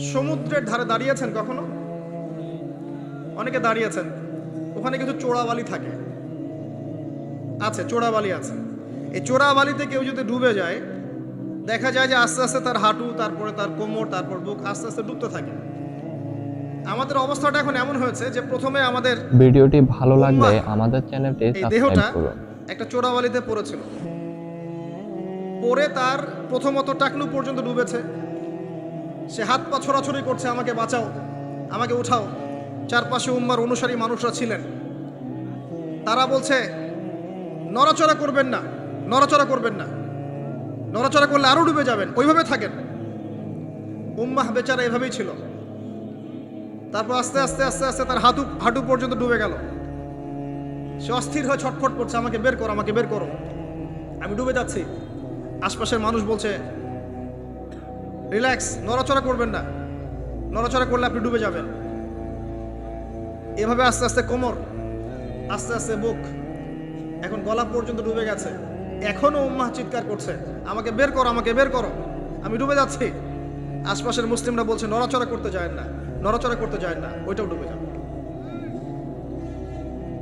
সমুদ্রের ধারে দাঁড়িয়েছেন কখনো? অনেকে দাঁড়িয়েছেন, ওখানে কিছু চোরাবালি থাকে, আছে চোরাবালি আছে। এই চোরাবালিতে কেউ যদি ডুবে যায়, দেখা যায় যে আস্তে আস্তে তার হাঁটু, তারপরে তার কোমর, তারপর বুক আস্তে আস্তে ডুবতে থাকে। আমাদের অবস্থাটা এখন এমন হয়েছে যে প্রথমে আমাদের ভিডিওটি ভালো লাগলে উম্মাহ, আমাদের চ্যানেলটি এই দেহটা সাবস্ক্রাইব করুন। একটা চোরাবালিতে পড়েছিল, পরে তার প্রথমত টাকনু পর্যন্ত ডুবেছে। সে হাত পা ছোড়াছড়ি করছে, আমাকে বাঁচাও, আমাকে উঠাও। চারপাশে উম্মার অনুসারী মানুষরা ছিলেন, তারা বলছে নড়াচড়া করবেন না, নড়াচড়া করবেন না, নড়াচড়া করলে আরো ডুবে যাবেন, ওইভাবে থাকেন। উম্মাহ বেচারা এভাবেই ছিল। তারপর আস্তে আস্তে আস্তে আস্তে তার হাঁটু পর্যন্ত ডুবে গেল। সে অস্থির হয়ে ছটফট করছে, আমাকে বের করো, আমাকে বের করো, আমি ডুবে যাচ্ছি। আশপাশের মানুষ বলছে রিল্যাক্স, নড়াচড়া করবেন না, নড়াচড়া করলে আপনি ডুবে যাবেন। এভাবে আস্তে আস্তে কোমর, আস্তে আস্তে বুক, এখন গলা পর্যন্ত ডুবে গেছে। এখনো উম্মাহ চিৎকার করছে, আমাকে বের করো, আমাকে বের করো, আমি ডুবে যাচ্ছি। আশপাশের মুসলিমরা বলছে নড়াচড়া করতে যায় না, নড়াচড়া করতে যায় না, ওইটাও ডুবে যাবে।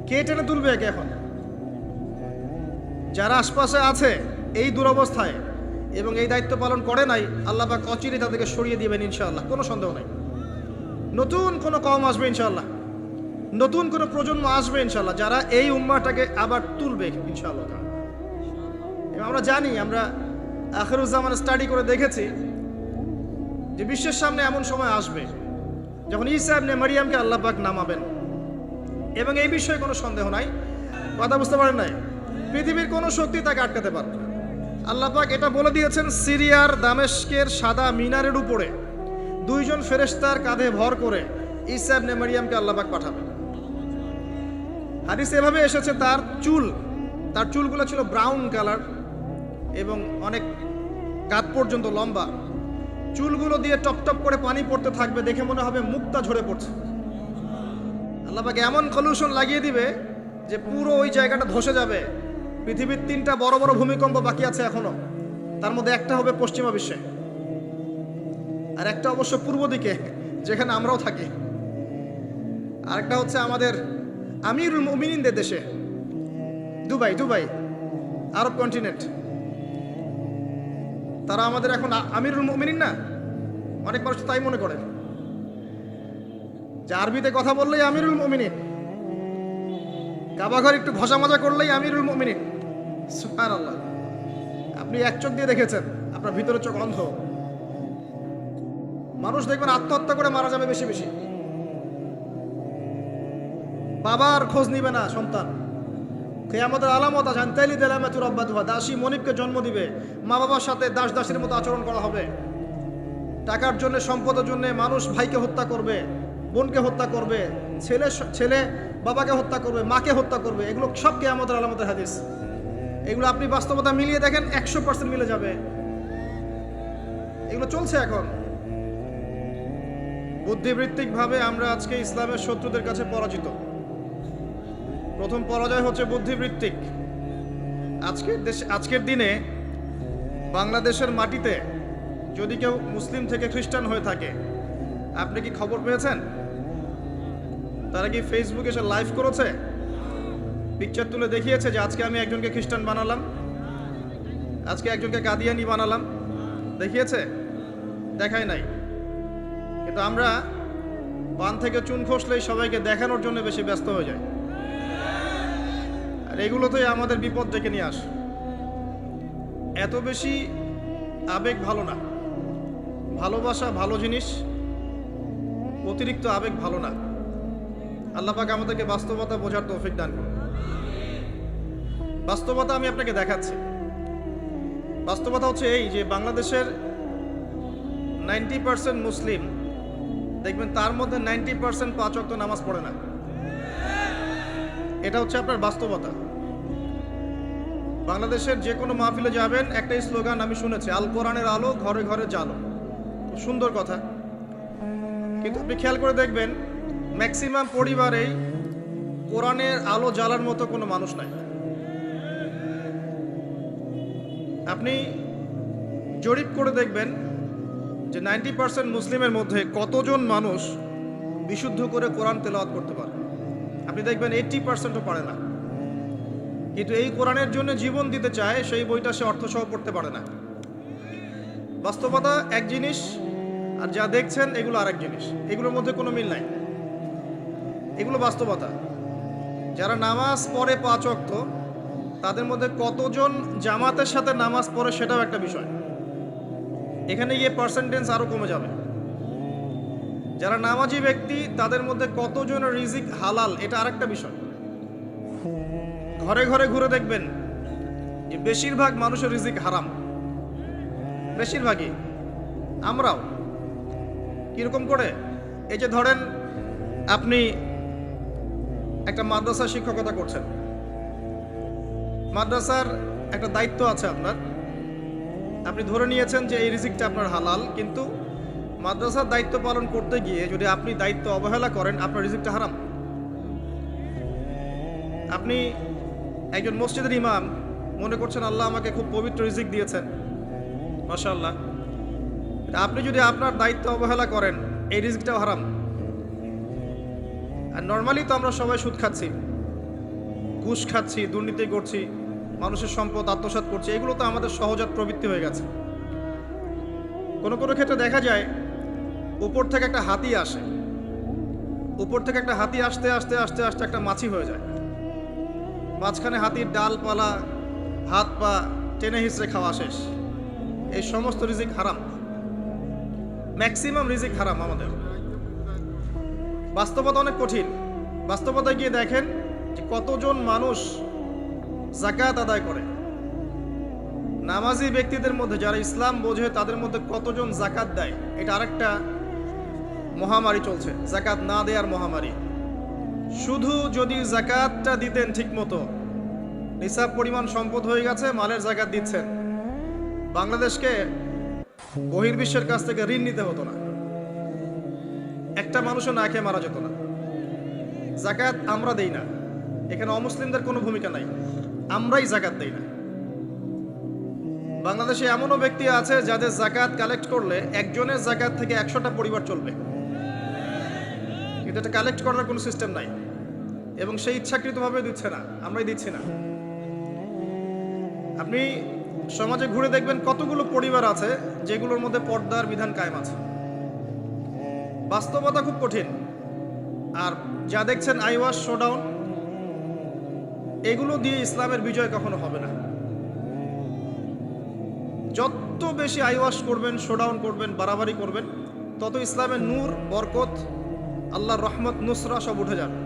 কে টেনে তুলবে একে এখন? যারা আশপাশে আছে এই দুরবস্থায় এবং এই দায়িত্ব পালন করে নাই, আল্লাহ পাক অচিরে তাদেরকে সরিয়ে দিবেন ইনশাআল্লাহ, কোনো সন্দেহ নাই। নতুন কোনো কওম আসবে ইনশাআল্লাহ, নতুন কোনো প্রজন্ম আসবে ইনশাআল্লাহ, যারা এই উম্মাহটাকে আবার তুলবে ইনশাআল্লাহ। এবং আমরা জানি, আমরা আখিরুজ্জামান স্টাডি করে দেখেছি যে বিশ্বের সামনে এমন সময় আসবে যখন ঈসা ইবনে মারিয়ামকে আল্লাহ পাক নামাবেন, এবং এই বিষয়ে কোনো সন্দেহ নাই। কথা বুঝতে পারেন নাই? পৃথিবীর কোনো শক্তি তাকে আটকাতে পারবে না। আল্লাহ পাক এটা বলে দিয়েছেন, সিরিয়ার দামেস্কের সাদা মিনারের উপরে দুইজন ফেরেশতার কাঁধে ভর করে ঈসা ইবনে মারিয়ামকে আল্লাহ পাক পাঠাবেন। হাদিস এভাবে এসেছে, তার চুলগুলো ছিল ব্রাউন কালার এবং অনেক কাঁধ পর্যন্ত লম্বা। চুলগুলো দিয়ে টপ টপ করে পানি পড়তে থাকবে, দেখে মনে হবে মুক্তা ঝরে পড়ছে। আল্লাহ পাক এমন কলুশন লাগিয়ে দিবে যে পুরো ওই জায়গাটা ধসে যাবে। পৃথিবীর 3টা বড় বড় ভূমিকম্প বাকি আছে এখনো, তার মধ্যে একটা হবে পশ্চিমা বিশ্বে, আর একটা অবশ্য পূর্ব দিকে যেখানে আমরাও থাকি, আরেকটা হচ্ছে আমাদের আমিরুল মুমিনিনদের দেশে, দুবাই, আরব কন্টিনেন্ট। তারা আমাদের এখন আমিরুল মুমিনিন না, অনেক মানুষ তাই মনে করে যে আরবিতে কথা বললেই আমিরুল মুমিনিন, কাবাঘর একটু ঘষা মাজা করলেই আমিরুল মুমিনিন। সুবহানাল্লাহ, আপনি এক চোখ দিয়ে দেখেছেন, আপনার ভিতরে চোখ অন্ধ। মানুষ দেখবেন আত্মহত্যা করে মারা যাবে বেশি বেশি, বাবার খোঁজ নিবে না সন্তান। কিয়ামতের আলামত আছে, আনতাইলি দালামাতু রাব্বাতুহা, দাসী মনিবকে জন্ম দিবে, মা বাবার সাথে দাসের মতো আচরণ করা হবে। টাকার জন্য, সম্পদের জন্য মানুষ ভাইকে হত্যা করবে, বোনকে হত্যা করবে, ছেলে বাবাকে হত্যা করবে, মাকে হত্যা করবে। এগুলো সব কিয়ামতের আলামতের হাদিস। এগুলো আপনি বাস্তবতা মিলিয়ে দেখেন, 100% মিলে যাবে। এগুলো চলছে এখন। বুদ্ধিবৃত্তিকভাবে আমরা আজকে ইসলামের শত্রুদের কাছে পরাজিত। প্রথম পরাজয় হচ্ছে বুদ্ধিবৃত্তিক। আজকের দিনে বাংলাদেশের মাটিতে যদি কেউ মুসলিম থেকে খ্রিস্টান হয়ে থাকে, আপনি কি খবর পেয়েছেন? তারা কি ফেসবুকে এসে লাইভ করেছে, পিকচার তুলে দেখিয়েছে যে আজকে আমি একজনকে খ্রিস্টান বানালাম, আজকে একজনকে কাদিয়ানি বানালাম? দেখিয়েছে? দেখায় নাই। কিন্তু আমরা পান থেকে চুন খসলেই সবাইকে দেখানোর জন্য বেশি ব্যস্ত হয়ে যায়, আর এগুলোতেই আমাদের বিপদ ডেকে নিয়ে আসে। এত বেশি আবেগ ভালো না, ভালোবাসা ভালো জিনিস, অতিরিক্ত আবেগ ভালো না। আল্লাহ পাক আমাদেরকে বাস্তবতা বোঝার তৌফিক দান করুন। বাস্তবতা আমি আপনাকে দেখাচ্ছি। বাস্তবতা হচ্ছে এই যে বাংলাদেশের 90% মুসলিম, দেখবেন তার মধ্যে 90% 5 ওয়াক্ত নামাজ পড়ে না। এটা হচ্ছে আপনার বাস্তবতা। বাংলাদেশের যে কোনো মাহফিলে যাবেন, একটাই স্লোগান আমি শুনেছি, আল কোরআনের আলো ঘরে ঘরে জ্বালো। খুব সুন্দর কথা, কিন্তু আপনি খেয়াল করে দেখবেন ম্যাক্সিমাম পরিবারেই কোরআনের আলো জ্বালার মতো কোনো মানুষ নাই। আপনি জরিপ করে দেখবেন যে 90% মুসলিমের মধ্যে কতজন মানুষ বিশুদ্ধ করে কোরআন তেলাওয়াত করতে পারে? আপনি দেখবেন 80%ও পারে না। কিন্তু এই কোরআনের জন্য জীবন দিতে চায়, সেই বইটা সে অর্থসহ পড়তে পারে না। বাস্তবতা এক জিনিস, আর যা দেখছেন এগুলো আরেক জিনিস। এগুলোর মধ্যে কোনো মিল নাই। এগুলো বাস্তবতা। যারা নামাজ পড়ে 5 ওয়াক্ত, তাদের মধ্যে কতজন জামাতের সাথে নামাজ পড়ে সেটাও একটা বিষয়। এখানে গিয়ে পার্সেন্টেজ আরও কমে যাবে। যারা নামাজি ব্যক্তি, তাদের মধ্যে কতজন রিজিক হালাল, এটা আরেকটা বিষয়। ঘরে ঘরে ঘুরে দেখবেন যে বেশিরভাগ মানুষের রিজিক হারাম, বেশিরভাগই। আমরাও কিরকম করে, এই যে ধরেন আপনি একটা মাদ্রাসা শিক্ষকতা করছেন, মাদ্রাসার একটা দায়িত্ব আছে আপনার। আপনি ধরে নিয়েছেন যে এই রিজিকটা আপনার হালাল, কিন্তু মাদ্রাসার দায়িত্ব পালন করতে গিয়ে যদি আপনি দায়িত্ব অবহেলা করেন, আপনার রিজিকটা হারাম। আপনি একজন মসজিদের ইমাম, মনে করছেন আল্লাহ আমাকে খুব পবিত্র রিজিক দিয়েছেন, মাশাআল্লাহ। আপনি যদি আপনার দায়িত্ব অবহেলা করেন, এই রিজিকটাও হারাম। আর নর্মালি তো আমরা সবাই সুদ খাচ্ছি, ঘুষ খাচ্ছি, দুর্নীতি করছি, মানুষের সম্পদ আত্মসাৎ করছি। এগুলো তো আমাদের সহজাত প্রবৃত্তি হয়ে গেছে। কোনো কোনো ক্ষেত্রে দেখা যায় উপর থেকে একটা হাতি আসে, উপর থেকে একটা হাতি আসতে আসতে আসতে আসতে একটা মাছি হয়ে যায়। মাঝখানে হাতির ডালপালা, হাত পা টেনে হিঁচড়ে খাওয়া শেষ। এই সমস্ত রিজিক হারাম, ম্যাক্সিমাম রিজিক হারাম আমাদের। বাস্তবতা অনেক কঠিন। বাস্তবতায় গিয়ে দেখেন যে কতজন মানুষ যাকাত আদায় করে। নামাজি ব্যক্তিদের মধ্যে যারা ইসলাম বোঝে, তাদের মধ্যে কতজন যাকাত দেয়। এটা আরেকটা মহামারী চলছে, যাকাত না দেওয়ার মহামারী। শুধু যদি যাকাতটা দিতেন ঠিক মতো, নিসাব পরিমাণ সম্পদ হয়ে গেছে, মালের যাকাত দিচ্ছেন, বাংলাদেশকে বহির্বিশ্বের কাছ থেকে ঋণ নিতে হতো না, একটা মানুষও না খেয়ে মারা যেত না। যাকাত আমরা দেই না, এখানে অমুসলিমদের কোনো ভূমিকা নাই, আমরাই যাকাত দেই না। বাংলাদেশে এমনও ব্যক্তি আছে যাদের যাকাত কালেক্ট করলে একজনের যাকাত থেকে 100টা পরিবার চলবে, কিন্তু এটা কালেক্ট করার কোনো সিস্টেম নাই, এবং সেই ইচ্ছাকৃতভাবে দিচ্ছে না, আমরাই দিচ্ছি না। আপনি সমাজে ঘুরে দেখবেন কতগুলো পরিবার আছে যেগুলোর মধ্যে পর্দার বিধান কায়েম আছে। বাস্তবতা খুব কঠিন। আর যা দেখছেন আইওয়াশ, শোডাউন, এগুলো দিয়ে ইসলামের বিজয় কখনো হবে না। যত বেশি আইওয়াশ করবেন, শোডাউন করবেন, বাড়াবাড়ি করবেন, তত ইসলামের নূর, বরকত, আল্লাহর রহমত, নুসরা সব উঠে যাবে।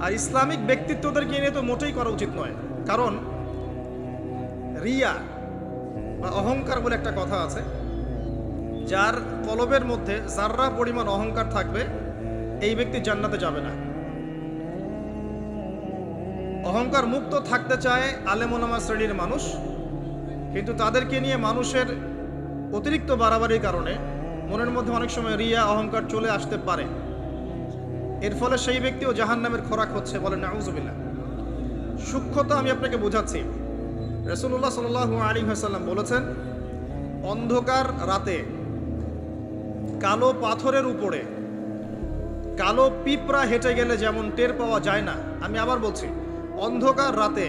আর ইসলামিক ব্যক্তিত্বদেরকে নিয়ে তো মোটেই করা উচিত নয়। কারণ রিয়া বা অহংকার বলে একটা কথা আছে, যার কলবের মধ্যে যাররা পরিমাণ অহংকার থাকবে, এই ব্যক্তি জান্নাতে যাবে না। অহংকার মুক্ত থাকতে চায় আলেম ওলামা শ্রেণীর মানুষ, কিন্তু তাদেরকে নিয়ে মানুষের অতিরিক্ত বাড়াবাড়ির কারণে মনের মধ্যে অনেক সময় রিয়া, অহংকার চলে আসতে পারে। এর ফলে সেই ব্যক্তিও জাহান্নামের খোরাক হচ্ছে, বলেন নাউজুবিল্লাহ। সূক্ষ্মতা আমি আপনাকে বোঝাচ্ছি। রাসূলুল্লাহ সাল্লাল্লাহু আলাইহি ওয়াসাল্লাম বলেছেন, অন্ধকার রাতে কালো পাথরের উপরে কালো পিঁপড়া হেঁটে গেলে যেমন টের পাওয়া যায় না, আমি আবার বলছি, অন্ধকার রাতে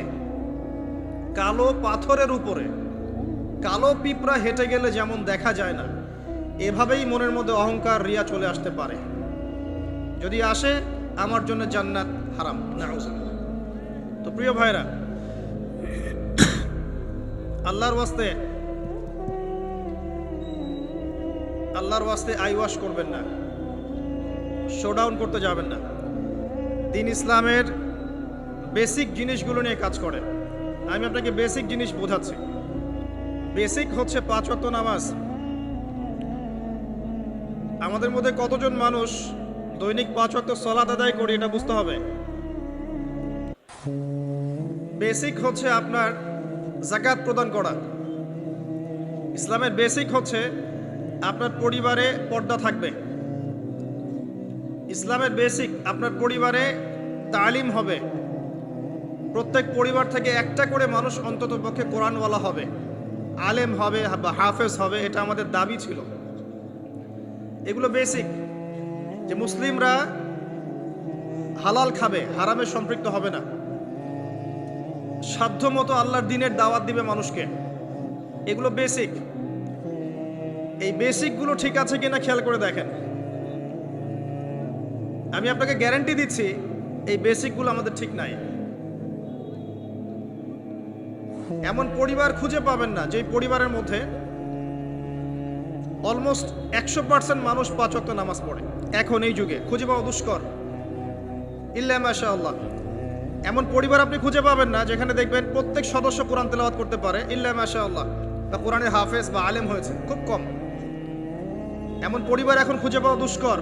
কালো পাথরের উপরে কালো পিঁপড়া হেঁটে গেলে যেমন দেখা যায় না, এভাবেই মনের মধ্যে অহংকার, রিয়া চলে আসতে পারে। যদি আসে, আমার জন্য জান্নাত হারাম, নাউজুবিল্লাহ। তো প্রিয় ভাইরা, আল্লাহর ওয়াস্তে আইওয়াশ করবেন না, শোডাউন করতে যাবেন না। দ্বীন ইসলামের বেসিক জিনিসগুলো নিয়ে কাজ করেন। আমি আপনাকে বেসিক জিনিস বোঝাচ্ছি। বেসিক হচ্ছে 5 ওয়াক্ত নামাজ। আমাদের মধ্যে কতজন মানুষ দৈনিক 5 ওয়াক্ত সালাত আদায় করি, এটা বুঝতে হবে। বেসিক হচ্ছে আপনার যাকাত প্রদান করা। ইসলামের বেসিক হচ্ছে আপনার পরিবারে পর্দা থাকবে। ইসলামের বেসিক আপনার পরিবারে তালিম হবে। প্রত্যেক পরিবার থেকে একটা করে মানুষ অন্ততপক্ষে কোরআনওয়ালা হবে। আলেম হবে বা হাফেজ হবে, এটা আমাদের দাবি ছিল। এগুলো বেসিক, যে মুসলিমরা হালাল খাবে, হারামে সম্পৃক্ত হবে না, সাধ্যমতো আল্লাহর দ্বীনের দাওয়াত দিবে মানুষকে, এগুলো বেসিক। এই বেসিকগুলো ঠিক আছে কিনা খেয়াল করে দেখেন। আমি আপনাকে গ্যারান্টি দিচ্ছি এই বেসিকগুলো আমাদের ঠিক নাই। এমন পরিবার খুঁজে পাবেন না যে পরিবারের মধ্যে অলমোস্ট 100% মানুষ 5 ওয়াক্ত নামাজ পড়ে। এখন এই যুগে খুঁজে পাওয়া দুষ্কর, ইল্লা মাশাআল্লাহ। এমন পরিবার আপনি খুঁজে পাবেন না যেখানে দেখবেন প্রত্যেক সদস্য কোরআন তেলাওয়াত করতে পারে, ইল্লা মাশাআল্লাহ, বা কোরআনের হাফেজ বা আলেম হয়েছে, খুব কম। এমন পরিবার এখন খুঁজে পাওয়া দুষ্কর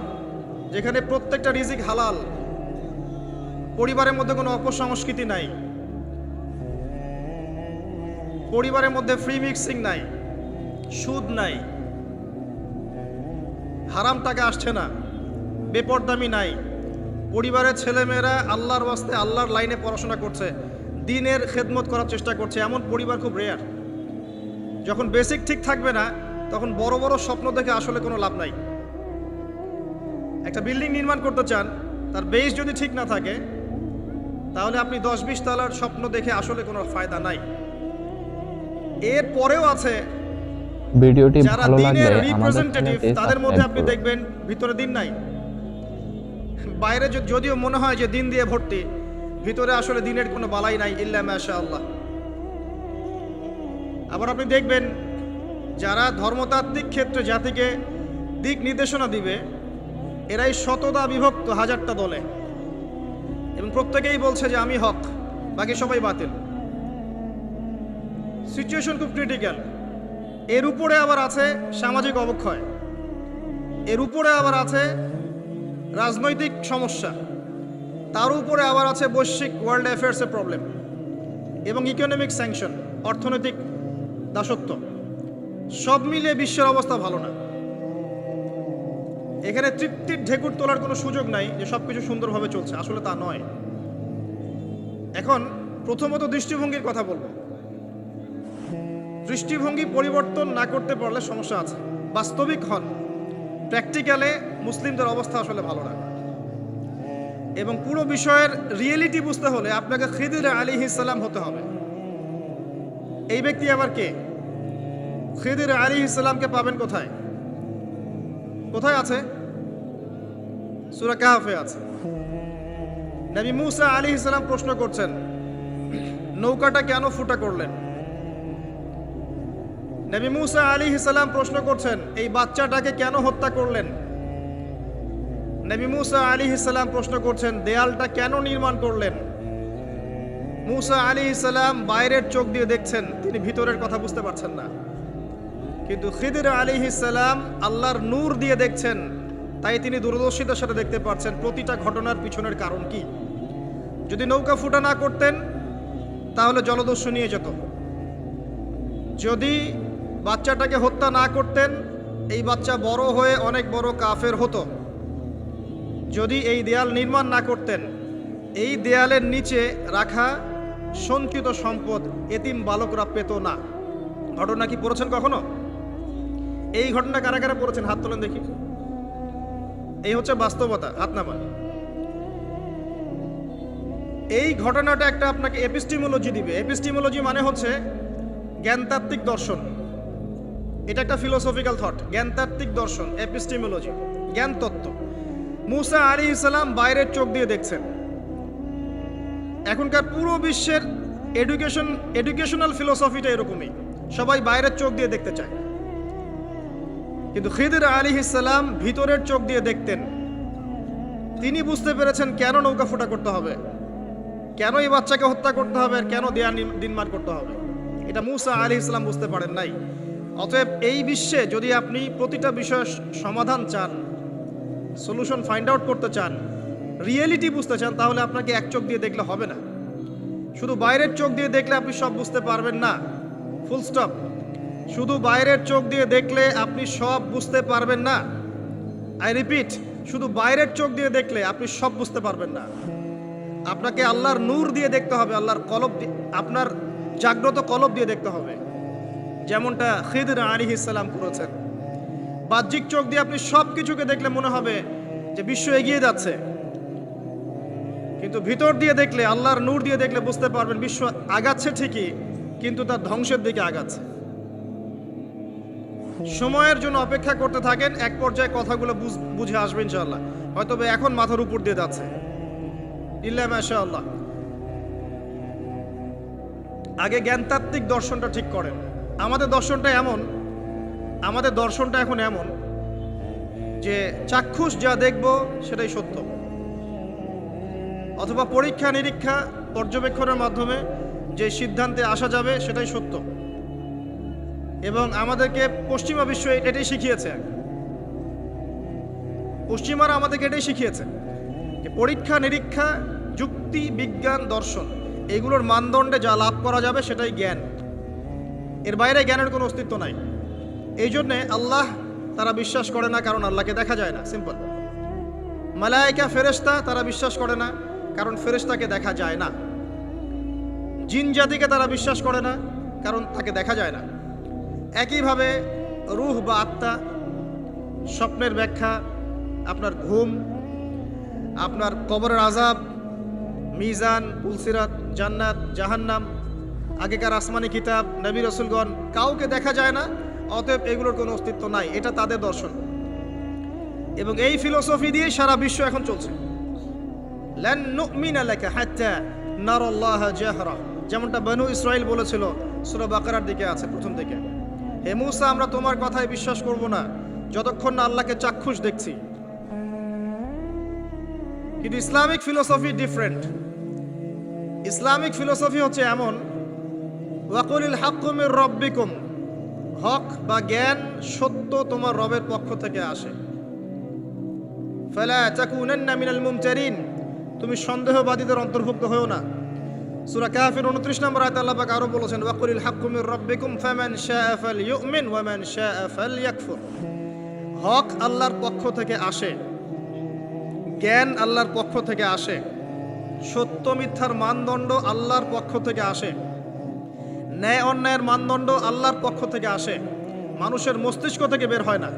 যেখানে প্রত্যেকটা রিজিক হালাল, পরিবারের মধ্যে কোনো অপসংস্কৃতি নাই, পরিবারের মধ্যে ফ্রি মিক্সিং নাই, সুদ নাই, হারাম টাকা আসছে না, বেপরদামি নাই, পরিবারের ছেলেমেয়েরা আল্লাহর ওয়াস্তে আল্লাহর লাইনে পড়াশোনা করছে, দ্বীনের খেদমত করার চেষ্টা করছে, এমন পরিবার খুব রেয়ার। যখন বেসিক ঠিক থাকবে না তখন বড় বড় স্বপ্ন দেখে আসলে কোনো লাভ নাই। একটা বিল্ডিং নির্মাণ করতে চান, তার বেস যদি ঠিক না থাকে তাহলে আপনি 10-20 তলার স্বপ্ন দেখে আসলে কোনো ফায়দা নাই। এর পরেও আছে ভিডিওটি যারা ভালো লাগলে দ্বীনের আমাদের রিপ্রেজেন্টেটিভ, চ্যানেলটি তাদের মধ্যে সাবস্ক্রাইব আপনি করুন। দেখবেন ভিতরে দিন নাই। বাইরে যদিও মনে হয় যে দিন দিয়ে ভর্তি, ভিতরে আসলে দিনের কোনো বালাই নাই, ইল্লা মাশাআল্লাহ। আবার আপনি দেখবেন যারা ধর্মতাত্ত্বিক ক্ষেত্রে জাতিকে দিক নির্দেশনা দিবে, এরাই শতদা বিভক্ত হাজারটা দলে, এবং প্রত্যেকেই বলছে যে আমি হক, বাকি সবাই বাতিল। সিচুয়েশন খুব ক্রিটিক্যাল। এর উপরে আবার আছে সামাজিক অবক্ষয়, এর উপরে আবার আছে রাজনৈতিক সমস্যা, তার উপরে আবার আছে বৈশ্বিক ওয়ার্ল্ড অ্যাফেয়ার্সের প্রবলেম এবং ইকোনমিক স্যাংশন, অর্থনৈতিক দাসত্ব। সব মিলিয়ে বিশ্বের অবস্থা ভালো না। এখানে তৃপ্তির ঢেকুর তোলার কোনো সুযোগ নাই যে সব কিছু সুন্দরভাবে চলছে, আসলে তা নয়। এখন প্রথমত দৃষ্টিভঙ্গির কথা বলবো। দৃষ্টিভঙ্গি পরিবর্তন না করতে পারলে সমস্যা আছে। বাস্তবিক হন, প্র্যাকটিক্যালে মুসলিমদের অবস্থা আসলে ভালো না। এবং পুরো বিষয়ের রিয়েলিটি বুঝতে হলে আপনাকে খিদির আলাইহিস সালাম হতে হবে। এই ব্যক্তি আবার কে? খিদির আলাইহিস সালামকে পাবেন কোথায়? কোথায় আছে? সূরা কাহফে আছে। নবী মুসা আলাইহিস সালাম প্রশ্ন করছেন, নৌকাটা কেন ফুটা করলেন? নবী মুসা আলাইহিস সালাম প্রশ্ন করছেন, এই বাচ্চাটাকে কেন হত্যা করলেন? নবী মুসা আলাইহিস সালাম প্রশ্ন করছেন, দেয়ালটা কেন নির্মাণ করলেন? মুসা আলাইহিস সালাম বাইরের চোখ দিয়ে দেখছেন, তিনি ভিতরের কথা বুঝতে পারছেন না। কিন্তু খিদির আলাইহিস সালাম আল্লাহর নূর দিয়ে দেখছেন, তাই তিনি দূরদর্শিতার সাথে দেখতে পাচ্ছেন প্রতিটা ঘটনার পিছনের কারণ কি। যদি নৌকা ফুটা না করতেন তাহলে জলদস্যু নিয়ে যেত। যদি বাচ্চাটাকে হত্যা না করতেন, এই বাচ্চা বড় হয়ে অনেক বড় কাফের হতো। যদি এই দেয়াল নির্মাণ না করতেন, এই দেয়ালের নিচে রাখা সঞ্চিত সম্পদ এতিম বালকরা পেত না। ঘটনা কি পড়েছেন কখনো? এই ঘটনা কারা কারা পড়েছেন? হাত তোলেন দেখি। এই হচ্ছে বাস্তবতা, হাত নামান। এই ঘটনাটা একটা আপনাকে এপিস্টিমোলজি দিবে। এপিস্টিমোলজি মানে হচ্ছে জ্ঞানতাত্ত্বিক দর্শন। এটা একটা ফিলোসফিক্যাল থট, জ্ঞানতাত্ত্বিক দর্শন, এপিস্টিমোলজি, জ্ঞান তত্ত্ব। মুসা আলাইহিস সালাম বাইরের চোখ দিয়ে দেখছেন। এখনকার পুরো বিশ্বের এডুকেশনাল ফিলোসফিটা এরকমই, সবাই বাইরের চোখ দিয়ে দেখতে চায়। কিন্তু খিদির আলাইহিস সালাম ভিতরের চোখ দিয়ে দেখতেন। তিনি বুঝতে পেরেছেন কেন নৌকা ফুটা করতে হবে, কেন এই বাচ্চাকে হত্যা করতে হবে, আর কেন দেয়াল নির্মাণ করতে হবে। এটা মুসা আলাইহিস সালাম বুঝতে পারেন নাই। অতএব এই বিশ্বে যদি আপনি প্রতিটা বিষয়ের সমাধান চান, সলিউশন ফাইন্ড আউট করতে চান, রিয়েলিটি বুঝতে চান, তাহলে আপনাকে এক চোখ দিয়ে দেখলে হবে না। শুধু বাইরের চোখ দিয়ে দেখলে আপনি সব বুঝতে পারবেন না, ফুল স্টপ। শুধু বাইরের চোখ দিয়ে দেখলে আপনি সব বুঝতে পারবেন না। আই রিপিট, শুধু বাইরের চোখ দিয়ে দেখলে আপনি সব বুঝতে পারবেন না। আপনাকে আল্লাহর নূর দিয়ে দেখতে হবে, আল্লাহর কলব দিয়ে, আপনার জাগ্রত কলব দিয়ে দেখতে হবে। যেমনটা খিদর আলাইহিস সালাম করেছেন। বাহ্যিক চোখ দিয়ে আপনি সব কিছুকে দেখলে মনে হবে যে বিশ্ব এগিয়ে যাচ্ছে, কিন্তু ভিতর দিয়ে দেখলে, আল্লাহর নূর দিয়ে দেখলে বুঝতে পারবেন বিশ্ব আগাচ্ছে ঠিকই, কিন্তু তার ধ্বংসের দিকে আগাচ্ছে। সময়ের জন্য অপেক্ষা করতে থাকেন, এক পর্যায়ে কথাগুলো বুঝে আসবে ইনশাআল্লাহ। হয়তো এখন মাথার উপর দিয়ে যাচ্ছে, ইল্লা মাশাআল্লাহ। আগে জ্ঞানতাত্ত্বিক দর্শনটা ঠিক করেন। আমাদের দর্শনটা এখন এমন যে চাক্ষুষ যা দেখব সেটাই সত্য, অথবা পরীক্ষা নিরীক্ষা পর্যবেক্ষণের মাধ্যমে যে সিদ্ধান্তে আসা যাবে সেটাই সত্য। এবং আমাদেরকে পশ্চিমা বিশ্ব এটাই শিখিয়েছে, পশ্চিমারা আমাদেরকে এটাই শিখিয়েছে যে পরীক্ষা নিরীক্ষা, যুক্তি, বিজ্ঞান, দর্শন এগুলোর মানদণ্ডে যা লাভ করা যাবে সেটাই জ্ঞান, এর বাইরে জ্ঞানের কোনো অস্তিত্ব নাই। এই জন্যে আল্লাহ তারা বিশ্বাস করে না, কারণ আল্লাহকে দেখা যায় না, সিম্পল। মালায়েকা, ফেরেশতা তারা বিশ্বাস করে না, কারণ ফেরেশতাকে দেখা যায় না। জিন জাতিকে তারা বিশ্বাস করে না, কারণ তাকে দেখা যায় না। একইভাবে রূহ বা আত্মা, স্বপ্নের ব্যাখ্যা, আপনার ঘুম, আপনার কবরের আযাব, মিজান, পুলসিরাত, জান্নাত, জাহান্নাম, আগেকার আসমানি কিতাব, নবী রাসূলগণ, কাউকে দেখা যায় না, অতএব এগুলোর কোনো অস্তিত্ব নাই। এটা তাদের দর্শন, এবং এই ফিলোসফি দিয়ে সারা বিশ্ব এখন চলছে। লান নুমিনা লাকা হাত্তা নারাল্লাহা জাহরা, যেমনটা বনু ইসরাইল বলেছিল, সূরা বাকারার দিকে আছে প্রথম থেকে, হে মূসা, আমরা তোমার কথায় বিশ্বাস করব না যতক্ষণ না আল্লাহকে চাক্ষুষ দেখছি। কিন্তু Islamic philosophy different. Islamic philosophy হচ্ছে এমন, ওয়াকুলিল হাক্কু মির রাব্বিকুম, হক বা জ্ঞান, সত্য তোমার রবের পক্ষ থেকে আসে। ফালা তাকুনান্না মিনাল মুমতারিন, তুমি সন্দেহবাদীদের অন্তর্ভুক্ত হও না। সূরা কাফির 29 নম্বর আয়াতে আল্লাহ পাক আরো বলেছেন, ওয়াকুলিল হাক্কু মির রাব্বিকুম ফামান শাআ ফালইউমিন ওয়া মান শাআ ফালইয়াকফুর। হক আল্লাহর পক্ষ থেকে আসে, জ্ঞান আল্লাহর পক্ষ থেকে আসে, সত্য মিথ্যার মানদণ্ড আল্লাহর পক্ষ থেকে আসে, ন্যায় অন্যায়ের মানদণ্ড আল্লাহর পক্ষ থেকে আসে, মানুষের মস্তিষ্ক থেকে বের হয় না।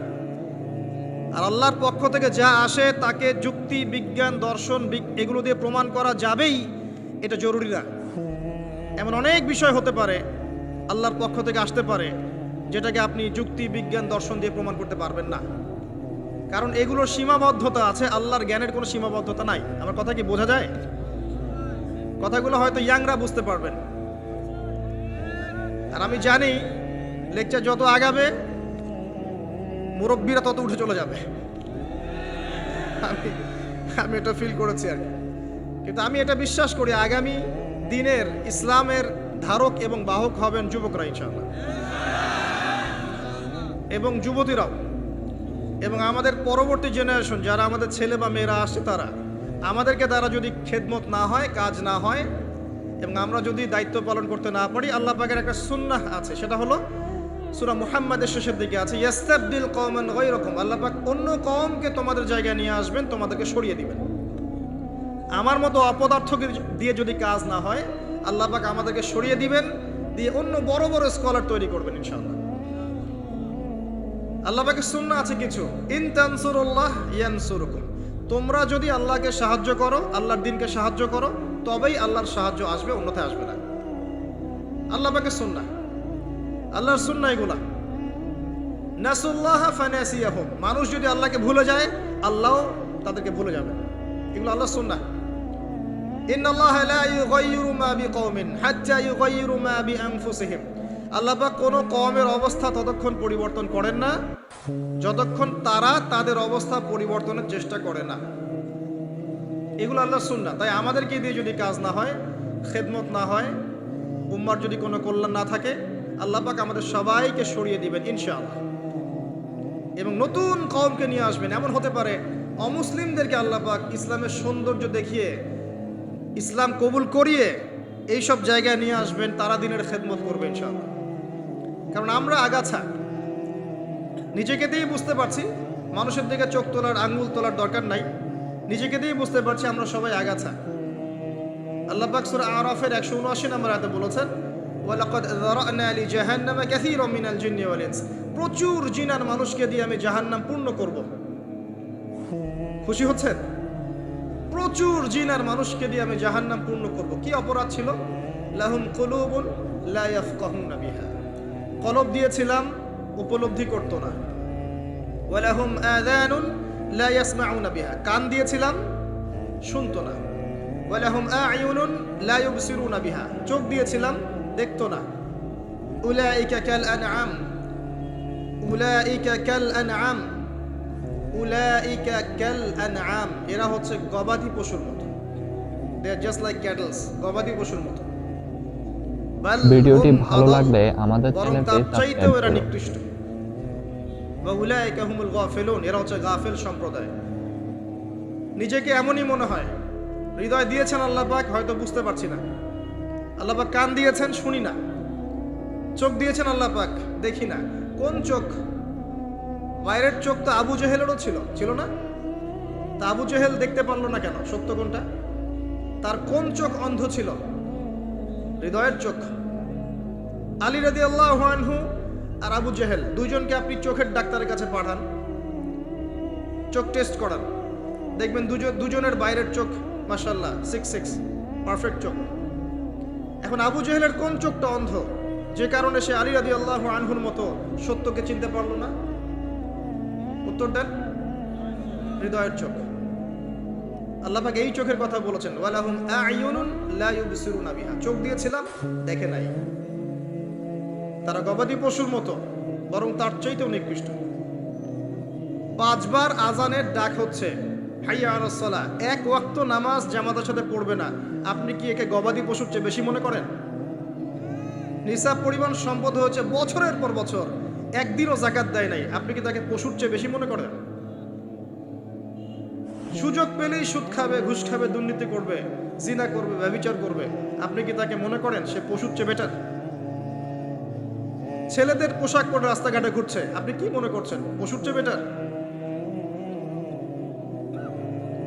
আর আল্লাহর পক্ষ থেকে যা আসে তাকে যুক্তি, বিজ্ঞান, দর্শন এগুলো দিয়ে প্রমাণ করা যাবেই, এটা জরুরি না। এমন অনেক বিষয় হতে পারে আল্লাহর পক্ষ থেকে আসতে পারে যেটাকে আপনি যুক্তি, বিজ্ঞান, দর্শন দিয়ে প্রমাণ করতে পারবেন না, কারণ এগুলোর সীমাবদ্ধতা আছে, আল্লাহর জ্ঞানের কোনো সীমাবদ্ধতা নাই। আমার কথা কি বোঝা যায়? কথাগুলো হয়তো ইয়াংরা বুঝতে পারবেন। আর আমি জানি লেকচার যত আগাবে মুরব্বীরা তত উঠে চলে যাবে, আমি এটা ফিল করেছি আর কি। কিন্তু আমি এটা বিশ্বাস করি, আগামী দিনের ইসলামের ধারক এবং বাহক হবেন যুবকরা ইনশাআল্লাহ, এবং যুবতীরাও, এবং আমাদের পরবর্তী জেনারেশন যারা আমাদের ছেলে বা মেয়েরা আসছে, তারা আমাদেরকে দ্বারা যদি খেদমত না হয়, কাজ না হয়, এবং আমরা যদি দায়িত্ব পালন করতে না পারি, আল্লাহ পাকের একটা সুন্নাহ আছে, সেটা হলো সূরা মুহাম্মাদের শেষের দিকে আছে, ইয়াস্তাবদিল কওমান গায়রাকুম, আল্লাহ পাক অন্য কওমকে তোমাদের জায়গায় নিয়ে আসবেন, তোমাদেরকে সরিয়ে দিবেন। আমার মতো অপদার্থ দিয়ে যদি কাজ না হয়, আল্লাহ পাক আমাদেরকে সরিয়ে দিবেন, দিয়ে অন্য বড় বড় স্কলার তৈরি করবেন ইনশাআল্লাহ। আল্লাহ পাকের সুন্নাহ আছে কিছু, ইন তানসুরুল্লাহ ইয়ানসুরকুম, তোমরা যদি আল্লাহকে সাহায্য করো, আল্লাহর দ্বীনকে সাহায্য করো, তবেই আল্লাহর সাহায্য আসবে, অন্যথায় আসবে না। আল্লাহ পাকের সুন্নাহ, আল্লাহর সুন্নাহ এগুলা। নাসুল্লাহ ফানাসিয়াহুম, মানুষ যদি আল্লাহকে ভুলে যায়, আল্লাহও তাদেরকে ভুলে যাবে, এগুলো আল্লাহর সুন্নাহ। ইন্নাল্লাহা লা ইউগাইয়িরু মা বিকওমিন হাত্তা ইউগাইয়িরু মা বিআনফুসিহিম, আল্লাহ পাক কোনো কওমের অবস্থা ততক্ষণ পরিবর্তন করেন না যতক্ষণ তারা তাদের অবস্থা পরিবর্তনের চেষ্টা করে না। এগুলো আল্লাহর সুন্নাহ। তাই আমাদেরকে দিয়ে যদি কাজ না হয়, খেদমত না হয়, উম্মার যদি কোনো কল্যাণ না থাকে, আল্লাহ পাক আমাদের সবাইকে সরিয়ে দিবেন ইনশাআল্লাহ, এবং নতুন কওমকে নিয়ে আসবেন। এমন হতে পারে অমুসলিমদেরকে আল্লাহ পাক ইসলামের সৌন্দর্য দেখিয়ে, ইসলাম কবুল করিয়ে এইসব জায়গায় নিয়ে আসবেন, তারা দিনের খেদমত করবে ইনশাআল্লাহ। কারণ আমরা আগাছা, নিজেকে দিয়েই বুঝতে পারছি, মানুষের দিকে চোখ তোলার, আঙ্গুল তোলার দরকার নাই, নিজেকে দিয়েই বুঝতে পারছি আমরা সবাই আগাছা। আল্লাহ পাক সূরা আরাফের 179 নম্বর আয়াতে বলেছেন, ওয়ালাকাদ যারানা লিজাহান্নামা কাসীরাম মিনাল জিন্নি ওয়াল ইনস, প্রচুর জিন আর মানুষকে দিয়ে আমি জাহান্নাম পূর্ণ করব। খুশি হচ্ছেন? প্রচুর জিন আর মানুষকে দিয়ে আমি জাহান্নাম পূর্ণ করব। কি অপরাধ ছিল? লাহুম কুলুবুন লা ইয়াফকাহুনা বিহা, কলব দিয়েছিলাম উপলব্ধি করত না। ওয়ালাহুম আযানুন লা ইয়াসমাউনা বিহা, কান দিয়েছিলাম শুনতো না। ওয়ালাহুম আ'য়ুনুন লা ইউবসিরুনা বিহা, চোখ দিয়েছিলাম দেখতো না। উলাইকা কাল আনআম, উলাইকা কাল আনআম, উলাইকা কাল আনআম, এরা হচ্ছে গবাদি পশুর মতো। দে আর জাস্ট লাইক ক্যাটলস, গবাদি পশুর মতো। বাল ভিডিওটি হুম ভালো আদাল, লাগলে আমাদের বরং চ্যানেলটি তার চাইতেও সাবস্ক্রাইব এরা করুন। নিকৃষ্ট। ওয়া উলাইকা হুমুল গাফিলুন, এরা হচ্ছে গাফিল সম্প্রদায়। নিজেকে এমনই মনে হয়, হৃদয় দিয়েছেন আল্লাহ পাক, হয়তো বুঝতে পারছি না। আল্লাহ পাক কান দিয়েছেন, শুনি না। চোখ দিয়েছেন আল্লাহ পাক, দেখি না। কোন চোখ? বাইরের চোখ তো আবু জেহেলেরও ছিল না? তা আবু জেহেল দেখতে পারলো না কেন? সত্য কোনটা? তার কোন চোখ অন্ধ ছিল? হৃদয়ের চোখ। আলী রাদিয়াল্লাহু আনহু আর আবু জেহেল, দুইজনকে আপনি চোখের ডাক্তারের কাছে পাঠান, চোখ টেস্ট করান, দেখবেন দুজনের বাইরের চোখ মাশাআল্লাহ 6 পারফেক্ট চোখ। এখন আবু জেহেলের কোন চোখটা অন্ধ, যে কারণে সে আলী রাদিয়াল্লাহু আনহুর মতো সত্যকে চিনতে পারলো না? উত্তর দেন। হৃদয়ের চোখ। আল্লাহ পাক এই চোখের কথা বলেছেন, ওয়ালাহুম আ'য়ুনুন লা ইউবসিরুনা বিহা, চোখ দিয়েছিলাম দেখে নাই। তারা গবাদি পশুর মতো, বরং তার চাইতেও নিকৃষ্ট। 5 বার আজানের ডাক হচ্ছে হাইয়া আলাস সালাহ, এক ওয়াক্ত নামাজ জামাতের সাথে পড়বে না। আপনি কি একে গবাদি পশুর চেয়ে বেশি মনে করেন? নিসাব পরিমাণ সম্পদ হয়েছে বছরের পর বছর, একদিনও যাকাত দেয় নাই, আপনি কি তাকে পশুর চেয়ে বেশি মনে করেন? সুযোগ পেলেই সুদ খাবে, ঘুষ খাবে, দুর্নীতি করবে, জিনা করবে, ব্যভিচার করবে, আপনি কি তাকে মনে করেন সে পশুর চেয়ে বেটার? ছেলেদের পোশাক পরে রাস্তাঘাটে ঘুরছে, আপনি কি মনে করছেন পশুর চেয়ে বেটার?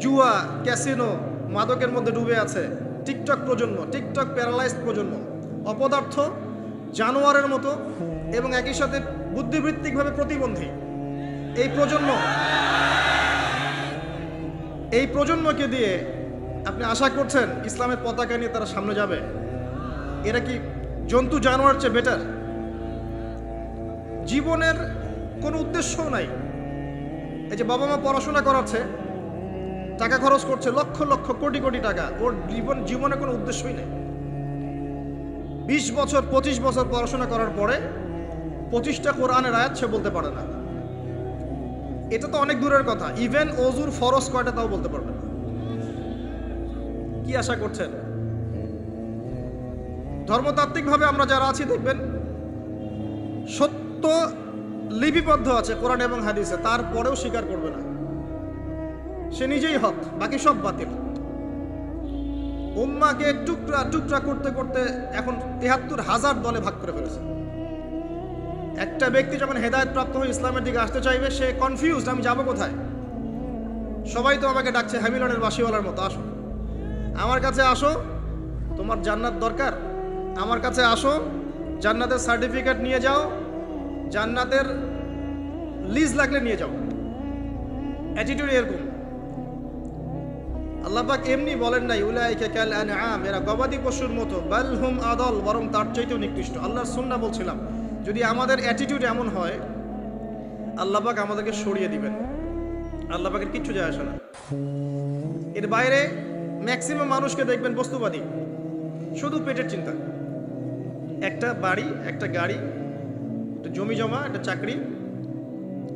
জুয়া, ক্যাসিনো, মাদকের মধ্যে ডুবে আছে টিকটক প্রজন্ম, টিকটক প্যারালাইজড প্রজন্ম, অপদার্থ, জানোয়ারের মতো এবং একই সাথে বুদ্ধিবৃত্তিকভাবে প্রতিবন্ধী। এই প্রজন্মকে দিয়ে আপনি আশা করছেন ইসলামের পতাকা নিয়ে তারা সামনে যাবে? এরা কি জন্তু জানোয়ার চেয়ে বেটার? জীবনের কোনো উদ্দেশ্যও নাই। এই যে বাবা মা পড়াশোনা করাচ্ছে, টাকা খরচ করছে লক্ষ লক্ষ কোটি কোটি টাকা, ওর জীবনে কোনো উদ্দেশ্যই নেই। 20 বছর 25 বছর পড়াশোনা করার পরে 25টা কোরআনের আয়াত সে বলতে পারে না। এটা তো অনেক দূরের কথা, ইভেন ওযুর ফরজ কয়টা তাও বলতে পারবে না। কি আশা করছেন? ধর্মতাত্ত্বিকভাবে আমরা যারা আছি দেখবেন সত্য লিপিবদ্ধ আছে কোরআন এবং হাদিসে, তারপরেও স্বীকার করবে না। সে নিজেই হক, বাকি সব বাতিল। উম্মাকে টুকরা টুকরা করতে করতে এখন ৭৩,০০০ দলে ভাগ করে ফেলেছে। একটা ব্যক্তি যখন হেদায়েত প্রাপ্ত হয়ে ইসলামের দিকে আসতে চাইবে, সে কনফিউজড, আমি যাব কোথায়? সবাই তো আমাকে ডাকছে হ্যামিলনের বাসিওয়ালার মতো, আসো আমার কাছে, আসো তোমার জান্নাত দরকার, আমার কাছে আসো, জান্নাতের সার্টিফিকেট নিয়ে যাও, জান্নাতের লিজ লাগলে নিয়ে যাও। অ্যাটিটিউড এরকম। আল্লাহ পাক এমনি বলেন নাই উলাইকা কাল আনআম, এরা গবাদি পশুর মতো, বাল হুম আদাল, বরং তার চাইতেও নিকৃষ্ট। আল্লাহর সুন্নাহ বলছিলাম, যদি আমাদের অ্যাটিটিউড এমন হয়, আল্লাহ পাক আমাদেরকে সরিয়ে দিবেন। আল্লাহ পাকের কিচ্ছু যায় আসে না। এর বাইরে ম্যাক্সিমাম মানুষকে দেখবেন বস্তুবাদী, শুধু পেটের চিন্তা। একটা বাড়ি, একটা গাড়ি, একটা জমি জমা, একটা চাকরি,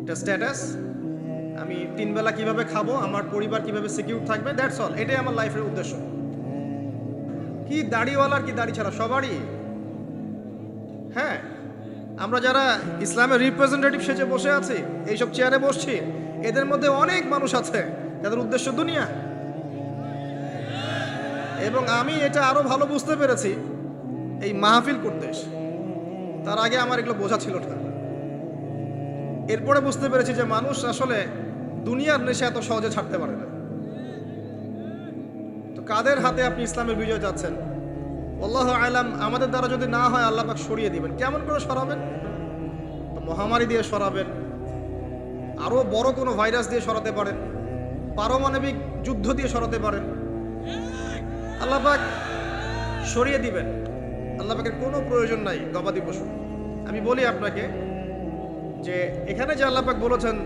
একটা স্ট্যাটাস, আমি 3 বেলা কিভাবে খাবো, আমার পরিবার কিভাবে সিকিউর থাকবে, দ্যাটস অল। এটাই আমার লাইফের উদ্দেশ্য। কি দাড়িওয়ালার কি দাড়ি ছাড়া, সবারই। হ্যাঁ, আমরা যারা ইসলামের রিপ্রেজেন্টেটিভ সেজে বসে আছি, এইসব চেয়ারে বসছি, এদের মধ্যে অনেক মানুষ আছে যাদের উদ্দেশ্য দুনিয়া। এবং আমি এটা আরো ভালো বুঝতে পেরেছি এই মাহফিল করতে এসে। তার আগে আমার এগুলো বোঝা ছিল না। এরপরে বুঝতে পেরেছি যে মানুষ আসলে দুনিয়ার নেশা এত সহজে ছাড়তে পারে না। তো কাদের হাতে আপনি ইসলামের বিজয় চাচ্ছেন? আল্লাহু আলাম, আমাদের দ্বারা যদি না হয় আল্লাহ পাক সরিয়ে দিবেন। কেমন করে সরাবেন? তো মহামারী দিয়ে সরাবেন, আরো বড় কোনো ভাইরাস দিয়ে সরাতে পারেন, পারমাণবিক যুদ্ধ দিয়ে সরাতে পারেন। আল্লাহ পাক সরিয়ে দিবেন। আল্লাহ পাকের কোনো প্রয়োজন নাই গবাদি পশু। আমি বলি আপনাকে যে এখানে যে আল্লাহ পাক বলেছেন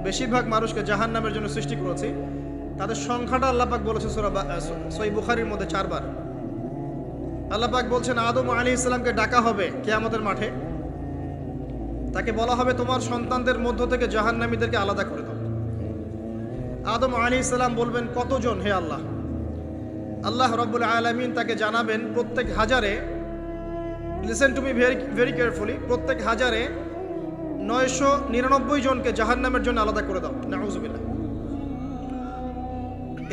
বেশিরভাগ মানুষকে জাহান্নামের জন্য সৃষ্টি করেছি, তাদের সংখ্যাটা আল্লাহ পাক বলেছেন সহিহ বুখারীর মধ্যে 4 বার। আল্লাহ পাক বলছেন আদম আলাইহিস সালামকে ডাকা হবে কিয়ামতের মাঠে, তাকে বলা হবে তোমার সন্তানদের মধ্য থেকে জাহান্নামীদেরকে আলাদা করে দাও। আদম আলাইহিস সালাম বলবেন কতজন হে আল্লাহ? আল্লাহ রাব্বুল আলামিন তাকে জানাবেন প্রত্যেক হাজারে, listen to me very carefully, প্রত্যেক হাজারে 999 জনকে জাহান্নামের জন্য আলাদা করে দাও। নাউযুবিল্লাহ।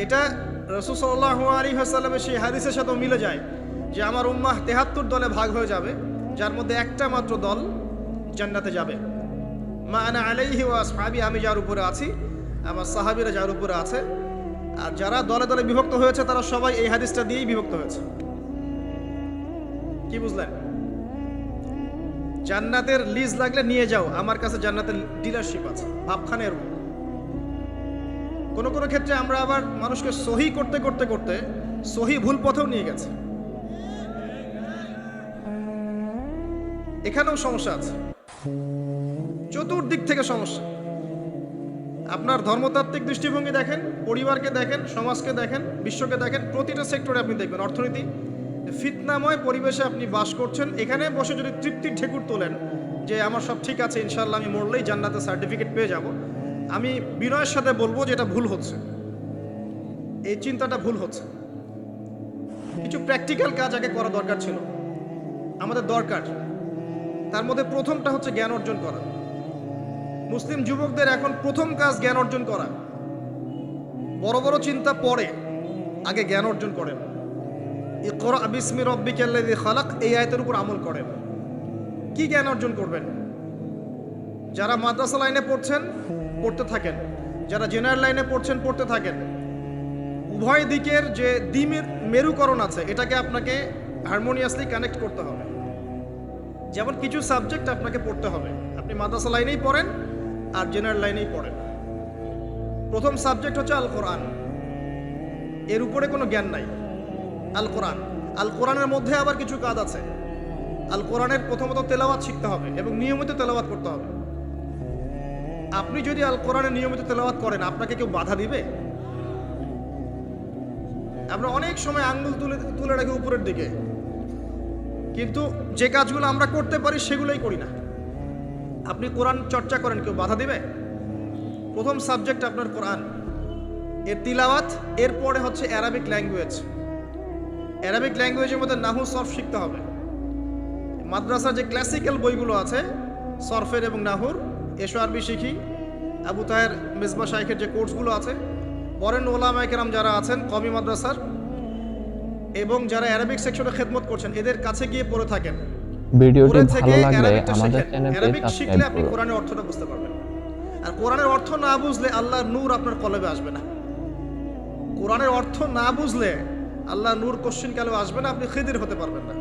এটা রাসূল সাল্লাল্লাহু আলাইহি ওয়াসাল্লামের সেই হাদিসের সাথে মিলে যায় যে আমার উম্মাহ 73 দলে ভাগ হয়ে যাবে, যার মধ্যে একটা মাত্র দল জান্নাতে যাবে। মা আনা আলাইহি ওয়া আসহাবি, আমি যার উপরে আছি, আমার সাহাবীরা যার উপরে আছে। আর যারা দলে দলে বিভক্ত হয়েছে তারা সবাই এই হাদিসটা দিয়েই বিভক্ত হয়েছে। কি বুঝলেন? জান্নাতের লিজ লাগলে নিয়ে যাও, আমার কাছে জান্নাতের ডিলারশিপ আছে, ভাবখানে এরকম। কোনো কোনো ক্ষেত্রে আমরা আবার মানুষকে সহি করতে করতে করতে সহি ভুল পথেও নিয়ে গেছে। এখানেও সমস্যা আছে, চতুর্দিক থেকে সমস্যা। আপনার ধর্মতাত্ত্বিক দৃষ্টিভঙ্গি দেখেন, পরিবারকে দেখেন, সমাজকে দেখেন, বিশ্বকে দেখেন, প্রতিটা সেক্টরে আপনি দেখবেন অর্থনীতি, ফিতনাময় পরিবেশে আপনি বাস করছেন। এখানে বসে যদি তৃপ্তির ঢেকুর তোলেন যে আমার সব ঠিক আছে, ইনশাআল্লাহ আমি মরলেই জান্নাতের সার্টিফিকেট পেয়ে যাব, আমি বিনয়ের সাথে বলবো যে এটা ভুল হচ্ছে, এই চিন্তাটা ভুল হচ্ছে। কিছু প্র্যাকটিক্যাল কাজ আগে করা দরকার ছিল, আমাদের দরকার। তার মধ্যে প্রথমটা হচ্ছে জ্ঞান অর্জন করা। মুসলিম যুবকদের এখন প্রথম কাজ জ্ঞান অর্জন করা। বড় বড় চিন্তা পরে, আগে জ্ঞান অর্জন করেন। ইকরা বিসমি রাব্বিকাল্লাযী খালাক, এই আয়াতের উপর আমল করেন। কি জ্ঞান অর্জন করবেন? যারা মাদ্রাসা লাইনে পড়ছেন পড়তে থাকেন, যারা জেনারেল লাইনে পড়ছেন পড়তে থাকেন। উভয় দিকের যে দ্বিমের মেরুকরণ আছে এটাকে আপনাকে হারমোনিয়াসলি কানেক্ট করতে হবে। যেমন কিছু সাবজেক্ট আপনাকে পড়তে হবে, আপনি মাদ্রাসা লাইনেই পড়েন আর জেনারেল লাইনেই পড়েন। প্রথম সাবজেক্ট হচ্ছে আল কোরআন, এর উপরে কোনো জ্ঞান নাই। আল কোরআন, আল কোরআনের মধ্যে আবার কিছু কাজ আছে। আল কোরআনের প্রথমত তেলাওয়াত শিখতে হবে এবং নিয়মিত তেলাওয়াত করতে হবে। আপনি যদি আল কোরআনের নিয়মিত তেলাওয়াত করেন, আপনাকে কেউ বাধা দিবে? আমরা অনেক সময় আঙ্গুল তুলে রাখি উপরের দিকে, কিন্তু যে কাজগুলো আমরা করতে পারি সেগুলোই করি না। আপনি কোরআন চর্চা করেন, কেউ বাধা দিবে? প্রথম সাবজেক্ট আপনার কোরআন, এর তিলাওয়াত। এরপরে হচ্ছে অ্যারাবিক ল্যাঙ্গুয়েজ। অ্যারাবিক ল্যাঙ্গুয়েজের মধ্যে নাহু সরফ শিখতে হবে। মাদ্রাসার যে ক্লাসিক্যাল বইগুলো আছে সরফের এবং নাহুর, এসো আরবি শিখি, আবু তাহের মেজবা শাইখের যে কোর্সগুলো আছে, বরেন ওলামায়ে কেরাম যারা আছেন কওমি মাদ্রাসার এবং যারা অ্যারাবিক সেকশনে খেদমত করছেন, এদের কাছে গিয়ে পড়ে থাকেন। ভিডিওটি পড়ে ভালো থেকে লাগলে অ্যারাবিকটা আমাদের শিখেন। চ্যানেলটি অ্যারাবিক শিখলে সাবস্ক্রাইব আপনি করুন। কোরআনের অর্থটা বুঝতে পারবেন। আর কোরআনের অর্থ না বুঝলে আল্লাহর নূর আপনার কলবে আসবে না। কোরআনের অর্থ না বুঝলে আল্লাহর নূর কোশ্চিন কালেও আসবে না, আপনি খিদির হতে পারবেন না।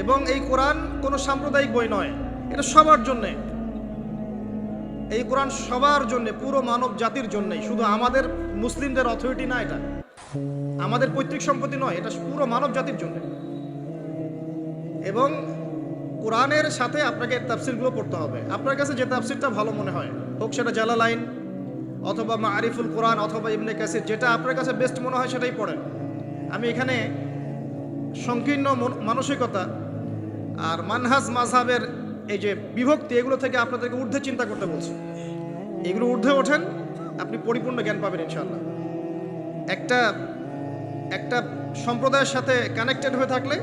এবং এই কোরআন কোনো সাম্প্রদায়িক বই নয়, এটা সবার জন্যে। এই কোরআন সবার জন্য, পুরো মানব জাতির জন্যই, শুধু আমাদের মুসলিমদের অথরিটি না, এটা আমাদের পৈতৃক সম্পত্তি নয়, এটা পুরো মানব জাতির জন্য। এবং কোরআনের সাথে আপনাকে তাফসিরগুলো পড়তে হবে। আপনার কাছে যে তাফসিরটা ভালো মনে হয়, হোক সেটা জালালাইন অথবা মারিফুল কোরআন অথবা ইবনে কাসির, যেটা আপনার কাছে বেস্ট মনে হয় সেটাই পড়েন। আমি এখানে সংকীর্ণ মানসিকতা আর মানহাজ মাযহাবের এই যে বিভক্তি, এগুলো থেকে আপনাদেরকে ঊর্ধ্বে চিন্তা করতে বলছি। এগুলো ঊর্ধ্বে ওঠেন, আপনি পরিপূর্ণ জ্ঞান পাবেন ইনশাআল্লাহ। একটা সম্প্রদায়ের সাথে কানেক্টেড হয়ে থাকলে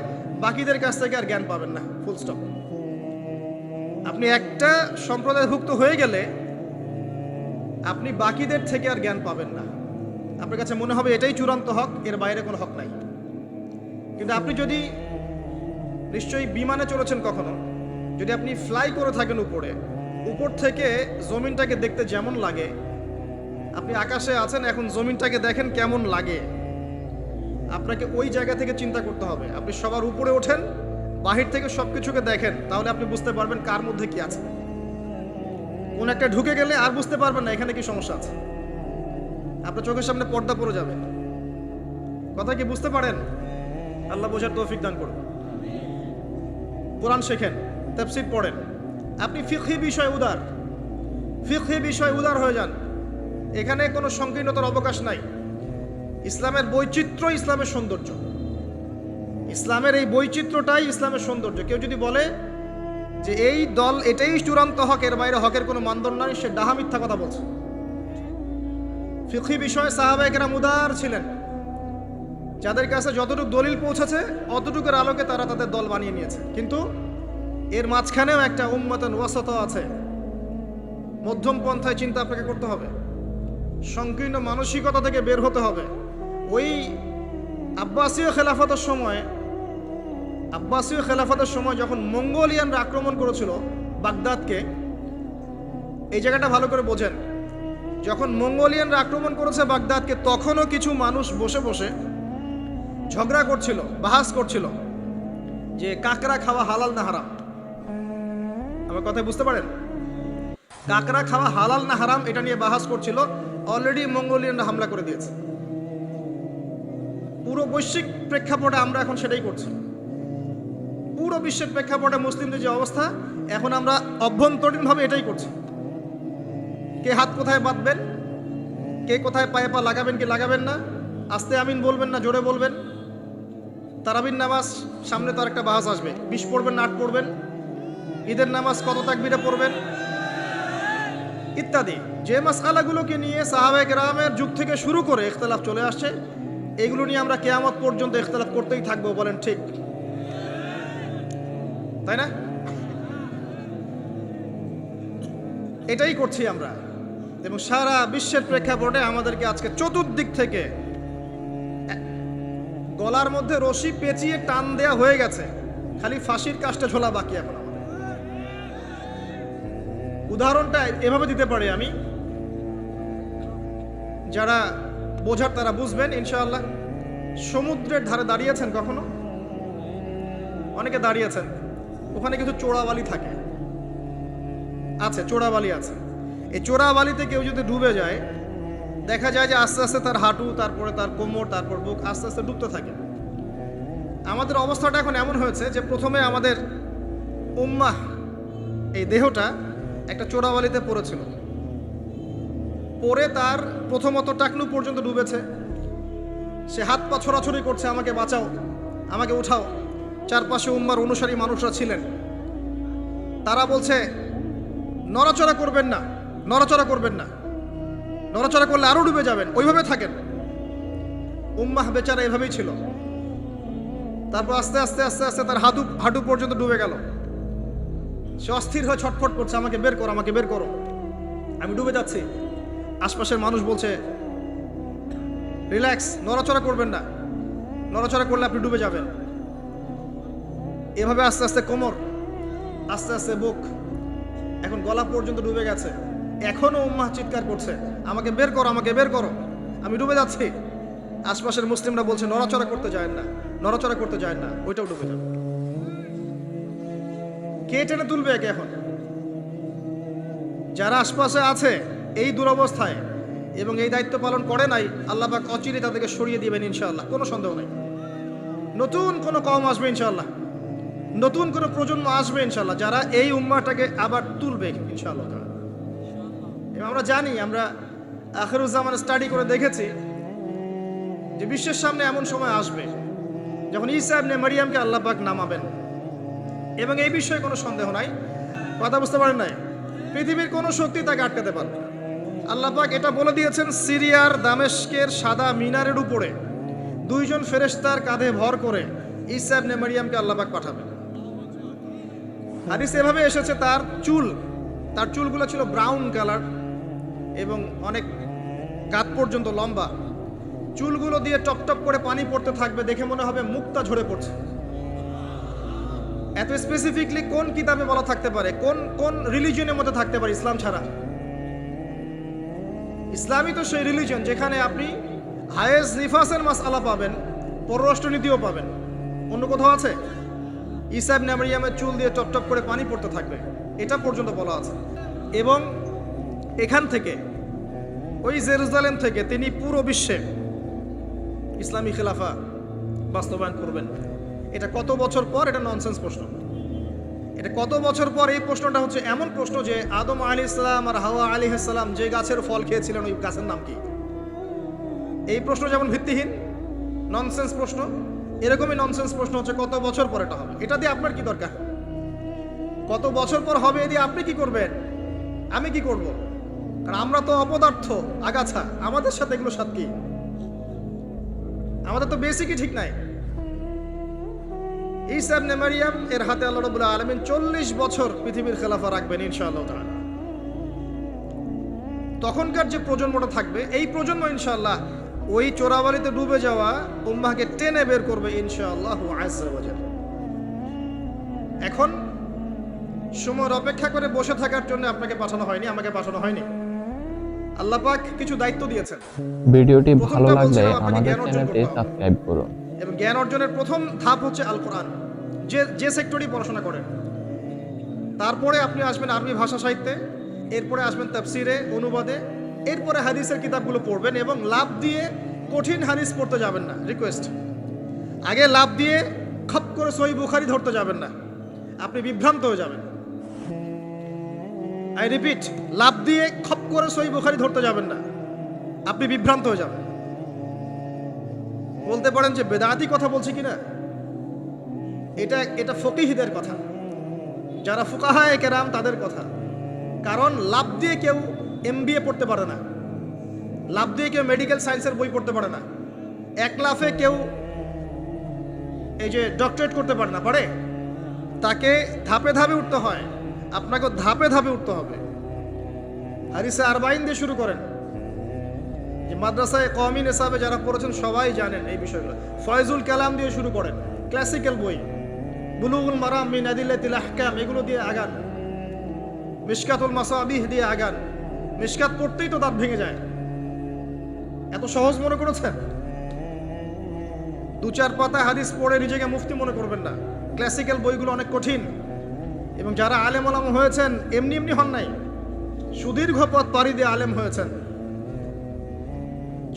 বাকিদের কাছ থেকে আর জ্ঞান পাবেন না, ফুল স্টপ। আপনি একটা সম্প্রদায়ভুক্ত হয়ে গেলে আপনি বাকিদের থেকে আর জ্ঞান পাবেন না। আপনার কাছে মনে হবে এটাই চূড়ান্ত হক, এর বাইরে কোনো হক নাই। কিন্তু আপনি যদি নিশ্চয়ই বিমানে চলেছেন কখনো, যদি আপনি ফ্লাই করে থাকেন উপর থেকে জমিনটাকে দেখতে যেমন লাগে, আপনি আকাশে আছেন, এখন জমিনটাকে দেখেন কেমন লাগে। আপনাকে ওই জায়গা থেকে চিন্তা করতে হবে। আপনি সবার উপরে ওঠেন, বাহির থেকে সব কিছুকে দেখেন, তাহলে আপনি বুঝতে পারবেন কার মধ্যে কি আছে। কোন একটা ঢুকে গেলে আর বুঝতে পারবেন না এখানে কি সমস্যা আছে। আপনার চোখের সামনে পর্দা পড়ে যাবে। কথা কি বুঝতে পারেন? আল্লাহ বোঝার তৌফিক দান করুন। কোরআন শেখেন, তাফসীর পড়েন। আপনি ফিকহি বিষয় উদার হয়ে যান। এখানে কোনো সংকীর্ণতার অবকাশ নাই। ইসলামের বৈচিত্র্য ইসলামের সৌন্দর্য। ইসলামের এই বৈচিত্র্যটাই ইসলামের সৌন্দর্য। কেউ যদি বলে যে এই দল এটাই চূড়ান্ত হক, এর বাইরে হকের কোনো মানদণ্ড নাই, সে ডাহা মিথ্যা কথা বলছে। ফিকহি বিষয়ে সাহাবায়ে কেরাম উদার ছিলেন। যাদের কাছে যতটুকু দলিল পৌঁছেছে অতটুকুর আলোকে তারা তাদের দল বানিয়ে নিয়েছে। কিন্তু এর মাঝখানেও একটা উম্মাতান ওয়াসাত আছে। মধ্যম পন্থায় চিন্তা আপনাকে করতে হবে। সংকীর্ণ মানসিকতা থেকে বের হতে হবে। ওই আব্বাসীয় খেলাফতের সময় যখন মঙ্গোলিয়ানরা আক্রমণ করেছিল বাগদাদকে, এই জায়গাটা ভালো করে বোঝেন। যখন মঙ্গোলিয়ানরা আক্রমণ করেছে বাগদাদকে, তখনও কিছু মানুষ বসে বসে ঝগড়া করছিল, বাহাস করছিল যে কাকড়া খাওয়া হালাল না হারাম। আমার কথা বুঝতে পারেন? কাকড়া খাওয়া হালাল না হারাম এটা নিয়ে বাহাস করছিল। অলরেডি মঙ্গোলিয়ানরা হামলা করে দিয়েছে। পুরো বৈশ্বিক প্রেক্ষাপটে আমরা এখন সেটাই করছি। পুরো বিশ্বের প্রেক্ষাপটে মুসলিমদের যে অবস্থা, এখন আমরা অভ্যন্তরীণভাবে এটাই করছি। কে হাত কোথায় বাঁধবেন, কে কোথায় পায়ে পা লাগাবেন কি লাগাবেন না, আস্তে আমিন বলবেন না জোরে বলবেন, তারাবির নামাজ সামনে তো আরেকটা বাহাস আসবে, 20 পড়বেন না 8 পড়বেন, ঈদের নামাজ কত তাকবীরে পড়বেন ইত্যাদি। যে মাসআলাগুলোকে নিয়ে সাহাবায়ে কেরামের যুগ থেকে শুরু করে ইখতিলাফ চলে আসছে, এগুলো নিয়ে আমরা কিয়ামত পর্যন্ত ইখতিলাফ করতেই থাকবো। বলেন ঠিক, তাই না? এটাই করছি আমরা। এবং সারা বিশ্বের প্রেক্ষাপটে আমাদেরকে আজকে চতুর্দিক থেকে গলার মধ্যে রশি পেঁচিয়ে টান দেয়া হয়ে গেছে, খালি ফাঁসির কাজটা ঝোলা বাকি এখন আমাদের। উদাহরণটা এভাবে দিতে পারি আমি, যারা বোঝার তারা বুঝবেন ইনশাআল্লাহ। সমুদ্রের ধারে দাঁড়িয়েছেন কখনো? অনেকে দাঁড়িয়েছেন। ওখানে কিছু চোরাবালি থাকে, আছে চোরাবালি আছে। এই চোরাবালিতে কেউ যদি ডুবে যায়, দেখা যায় যে আস্তে আস্তে তার হাঁটু, তারপরে তার কোমর, তারপর বুক আস্তে আস্তে ডুবতে থাকে। আমাদের অবস্থাটা এখন এমন হয়েছে যে প্রথমে আমাদের উম্মাহ, এই দেহটা একটা চোরাবালিতে পড়েছিল, পরে তার প্রথমত টাকনু পর্যন্ত ডুবেছে। সে হাত পা ছোড়াছড়ি করছে, আমাকে বাঁচাও, আমাকে উঠাও। চারপাশে উম্মার অনুসারী মানুষরা ছিলেন, তারা বলছে নড়াচড়া করবেন না, নড়াচড়া করবেন না, নড়াচড়া করলে আরো ডুবে যাবেন, ওইভাবে থাকেন। উম্মাহ বেচারা এভাবেই ছিল। তারপর আস্তে আস্তে আস্তে আস্তে তার হাঁটু পর্যন্ত ডুবে গেল। সে অস্থির হয়ে ছটফট করছে, আমাকে বের করো, আমাকে বের করো, আমি ডুবে যাচ্ছি। আশপাশের মানুষ বলছে রিল্যাক্স, নড়াচড়া করবেন না, নড়াচড়া করলে আপনি ডুবে যাবেন। এভাবে আস্তে আস্তে কোমর, আস্তে আস্তে বুক, এখন গলা পর্যন্ত ডুবে গেছে। এখনো উম্মাহ চিৎকার করছে, আমাকে বের করো, আমাকে বের করো, আমি ডুবে যাচ্ছি। আশপাশের মুসলিমরা বলছে নড়াচড়া করতে যায় না, নড়াচড়া করতে যায় না, ওইটাও ডুবে যাবে। কে টেনে তুলবে একে? এখন যারা আশপাশে আছে এই দুরবস্থায় এবং এই দায়িত্ব পালন করে নাই, আল্লাহ পাক অচিরে তাদেরকে সরিয়ে দিবেন ইনশাআল্লাহ, কোনো সন্দেহ নাই। নতুন কোনো কওম আসবে ইনশাআল্লাহ, নতুন কোনো প্রজন্ম আসবে ইনশাআল্লাহ, যারা এই উম্মাহটাকে আবার তুলবে ইনশাআল্লাহ। এবং আমরা জানি, আমরা আখিরুজ্জামান স্টাডি করে দেখেছি যে বিশ্বের সামনে এমন সময় আসবে যখন ঈসা ইবনে মারিয়ামকে আল্লাহ পাক নামাবেন, এবং এই বিষয়ে কোনো সন্দেহ নাই। কথা বুঝতে পারেন নাই? পৃথিবীর কোনো শক্তি তাকে আটকাতে পারবে না। আল্লাহ পাক এটা বলে দিয়েছেন, সিরিয়ার দামেস্কের সাদা মিনারের উপরে 2 জন ফেরেশতার কাঁধে ভর করে ঈসা ইবনে মারিয়ামকে আল্লাহ পাক পাঠাবেন। হাদিস এভাবে এসেছে, তার চুলগুলো ছিল ব্রাউন কালার এবং অনেক কাঁধ পর্যন্ত লম্বা। চুলগুলো দিয়ে টপ টপ করে পানি পড়তে থাকবে, দেখে মনে হবে মুক্তা ঝরে পড়ছে। এত স্পেসিফিকলি কোন কিতাবে বলা থাকতে পারে, কোন রিলিজিয়নের মধ্যে থাকতে পারে ইসলাম ছাড়া? ইসলামই তো সেই রিলিজিয়ন যেখানে আপনি হায়েজ নিফাসের মাসআলা পাবেন, পররাষ্ট্রনীতিও পাবেন। অন্য কোথাও আছে? ঈসা ইবনে মারইয়ামের চুল দিয়ে টপ টপ করে পানি পড়তে থাকবে, এটা পর্যন্ত বলা আছে। এবং এখান থেকে, ওই জেরুজালেম থেকে তিনি পুরো বিশ্বে ইসলামী খেলাফা বাস্তবায়ন করবেন। এটা কত বছর পর? এটা ননসেন্স প্রশ্ন। এটা কত বছর পর? এই প্রশ্নটা হচ্ছে এমন প্রশ্ন যে আদম আলাইহিস সালাম আর হাওয়া আলাইহিস সালাম যে গাছের ফল খেয়েছিলেন ওই গাছের নাম কি? এই প্রশ্ন যেমন ভিত্তিহীন, ননসেন্স প্রশ্ন, এরকমই ননসেন্স প্রশ্ন হচ্ছে কত বছর পর এটা হবে। এটা দিয়ে আপনার কি দরকার? কত বছর পর হবে এ দিয়ে আপনি কি করবেন? আমি কি করব? কারণ আমরা তো অপদার্থ, আগাছা, আমাদের সাথে এগুলো সাথে কি? আমাদের তো বেসিকই ঠিক নাই। ঈসা ইবনে মারইয়াম এর হাতে আল্লাহ রাব্বুল আলামিন 40 বছর পৃথিবীর খেলাফা রাখবেন ইনশাআল্লাহ তাআলা। তখনকার যে প্রজন্মটা থাকবে, এই প্রজন্ম ইনশাআল্লাহ ওই চোরাবালিতে ডুবে যাওয়া উম্মাহকে টেনে বের করবে ইনশাআল্লাহ আযজা ওয়া জাল। এখন সময়ের অপেক্ষা করে বসে থাকার জন্য আপনাকে পাঠানো হয়নি, আমাকে পাঠানো হয়নি। আল্লাহ পাক কিছু দায়িত্ব দিয়েছেন। ভিডিওটি ভালো প্রথমটা লাগলে বলছিলাম আপনাকে আমাদের জ্ঞান অর্জন চ্যানেলটি করতে হবে। সাবস্ক্রাইব করুন। এবং জ্ঞান অর্জনের প্রথম ধাপ হচ্ছে আল কোরআন। যে সেক্টরই পড়াশোনা করেন, তারপরে আপনি আসবেন আরবি ভাষা সাহিত্যে, এরপরে আসবেন তাফসিরে, অনুবাদে, এরপরে হাদিসের কিতাবগুলো পড়বেন। এবং লাভ দিয়ে কঠিন হাদিস পড়তে যাবেন না, রিকোয়েস্ট। আগে লাভ দিয়ে খপ করে সহিহ বুখারী ধরতে যাবেন না, আপনি বিভ্রান্ত হয়ে যাবেন। আই রিপিট, লাভ দিয়ে খপ করে সহিহ বুখারী ধরতে যাবেন না, আপনি বিভ্রান্ত হয়ে যাবেন। বলতে পারেন যে বেদাতি কথা বলছি কিনা, এটা ফকিহদের কথা, যারা ফুকাহায়ে কেরাম তাদের কথা। কারণ লাভ দিয়ে কেউ এমবিএ পড়তে পারে না, লাভ দিয়ে কেউ মেডিকেল সায়েন্সের বই পড়তে পারে না, এক লাফে কেউ এই যে ডক্টরেট করতে পারে না, পারে? তাকে ধাপে ধাপে উঠতে হয়, আপনাকে ধাপে ধাপে উঠতে হবে। হাদিসে আরবাইন দিয়ে শুরু করেন। যে মাদ্রাসায় কওমি নিসাবে যারা পড়েছেন সবাই জানেন এই বিষয়গুলো। ফয়জুল কালাম দিয়ে শুরু করেন, ক্লাসিক্যাল বই, বুলুগুল মারাম মিন আদিল্লাতিল আহকাম, এগুলো দিয়ে আগান। মিশকাতুল মাসাবিহ দিয়ে আগান। মিশকাত পড়তেই তো দাঁত ভেঙে যায়, এত সহজ মনে করেছেন? 2-4 পাতা হাদিস পড়ে নিজেকে মুফতি মনে করবেন না। ক্লাসিক্যাল বইগুলো অনেক কঠিন। এবং যারা আলেম ওলামা হয়েছেন এমনি এমনি হন নাই, সুদীর্ঘ পথ পাড়ি দিয়ে আলেম হয়েছেন।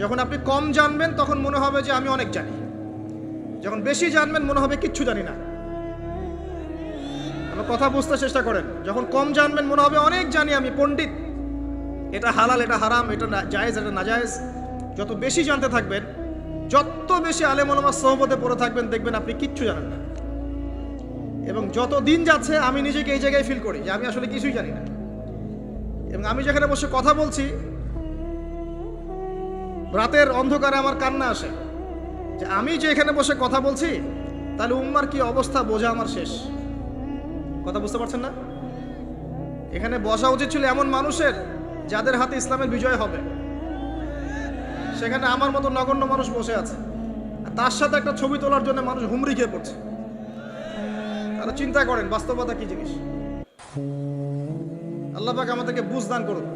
যখন আপনি কম জানবেন তখন মনে হবে যে আমি অনেক জানি, যখন বেশি জানবেন মনে হবে কিচ্ছু জানি না। আমার কথা বুঝতে চেষ্টা করেন। যখন কম জানবেন মনে হবে অনেক জানি, আমি পণ্ডিত, এটা হালাল, এটা হারাম, এটা জায়েজ, এটা নাজায়েজ। যত বেশি জানতে থাকবেন, যত বেশি আলেম ওলামার সোহবতে পড়ে থাকবেন, দেখবেন আপনি কিচ্ছু জানেন না। এবং যত দিন যাচ্ছে আমি নিজেকে এই জায়গায় ফিল করি যে আমি আসলে কিছুই জানি না। এবং আমি যেখানে বসে কথা বলছি, রাতের অন্ধকারে আমার কান্না আসে যে আমি যে এখানে বসে কথা বলছি, তাহলে উম্মার কি অবস্থা বোঝা আমার শেষ। কথা বুঝতে পারছেন না? এখানে বসা উচিত ছিল এমন মানুষের যাদের হাতে ইসলামের বিজয় হবে। সেখানে আমার মতো নগণ্য মানুষ বসে আছে, আর তার সাথে একটা ছবি তোলার জন্য মানুষ হুমড়ি খেয়ে পড়ছে। তারা চিন্তা করেন বাস্তবতা কি জিনিস। আল্লাহ পাক আমাদেরকে বুঝ দান করুন।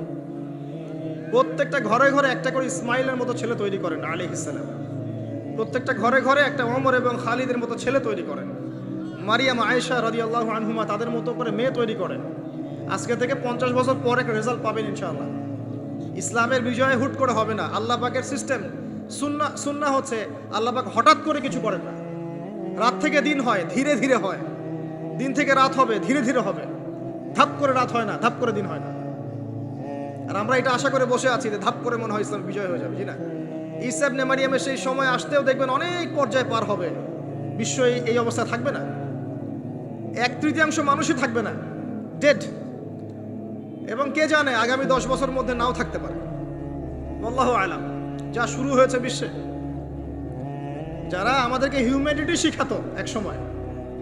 প্রত্যেকটা ঘরে ঘরে একটা করে ইসমাইলের মতো ছেলে তৈরি করেন আলাইহিস সালাম। প্রত্যেকটা ঘরে ঘরে একটা ওমর এবং খালিদের মতো ছেলে তৈরি করেন। মারিয়াম, আয়েশা রাদিয়াল্লাহু আনহুমা তাদের মতো করে মেয়ে তৈরি করেন। আজকে থেকে 50 বছর পর একটা রেজাল্ট পাবেন ইনশাআল্লাহ। ইসলামের বিজয় হুট করে হবে না। আল্লাহ পাকের সিস্টেম, সুন্নাহ হচ্ছে আল্লাহ পাক হঠাৎ করে কিছু করেন না। রাত থেকে দিন হয়, ধীরে ধীরে হয়। দিন থেকে রাত হবে, ধীরে ধীরে হবে। ধাপ করে রাত হয় না, ধাপ করে দিন হয় না। আর আমরা এটা আশা করে বসে আছি যে ধাপ করে মনে হয় ইসলাম বিজয় হয়ে যাবে, জি না? ঈসা ইবনে মারইয়ামের সেই সময় আসতেও দেখবেন অনেক পর্যায়ে পার হবে। বিশ্ব এই অবস্থা থাকবে না, 1/3 মানুষই থাকবে না, ডেড। এবং কে জানে আগামী 10 বছর মধ্যে নাও থাকতে পারে, আল্লাহু আলাম। যা শুরু হয়েছে বিশ্বে, যারা আমাদেরকে হিউম্যানিটি শিখাতো, এক সময়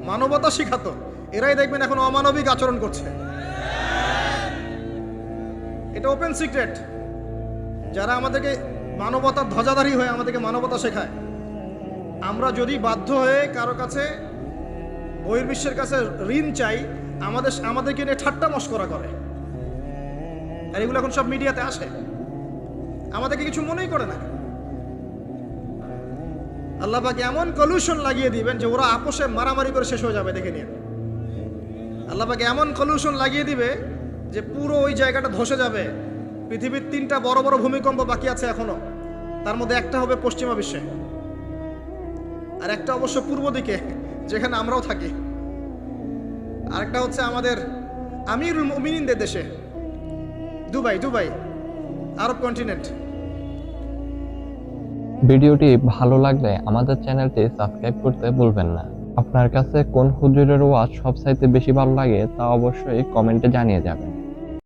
মানবতা শিখাতো, এরাই দেখবেন এখন অমানবিক আচরণ করছে। এটা ওপেন সিক্রেট। যারা আমাদেরকে মানবতার ধ্বজাধারী হয়ে আমাদেরকে মানবতা শেখায়, আমরা যদি বাধ্য হয়ে কারো কাছে, বহির্বিশ্বের কাছে ঋণ চাই, আমাদেরকে নিয়ে ঠাট্টা মশকরা করে। আর এগুলো এখন সব মিডিয়াতে আসে, আমাদেরকে কিছু মনেই করে না। আল্লাহ পাক এমন কলিউশন লাগিয়ে দিবেন যে ওরা আপোষে মারামারি করে শেষ হয়ে যাবে, দেখে নিন। আল্লাহ পাক এমন কলিউশন লাগিয়ে দিবে যে পুরো ওই জায়গাটা ধসে যাবে। পৃথিবীর 3টা বড় বড় ভূমিকম্প বাকি আছে এখনো, তার মধ্যে একটা হবে পশ্চিমা বিশ্বে, আর একটা অবশ্য পূর্ব দিকে যেখানে আমরাও থাকি, আরেকটা হচ্ছে আমাদের আমিরুল মুমিনিনদের দেশে, দুবাই, আরব কন্টিনেন্ট। ভিডিওটি ভালো লাগলে আমাদের চ্যানেলটি সাবস্ক্রাইব করতে ভুলবেন না। আপনার কাছে কোন হুজুরের ওয়াজ সবচাইতে বেশি ভালো লাগে তা অবশ্যই কমেন্টে জানিয়ে যাবেন।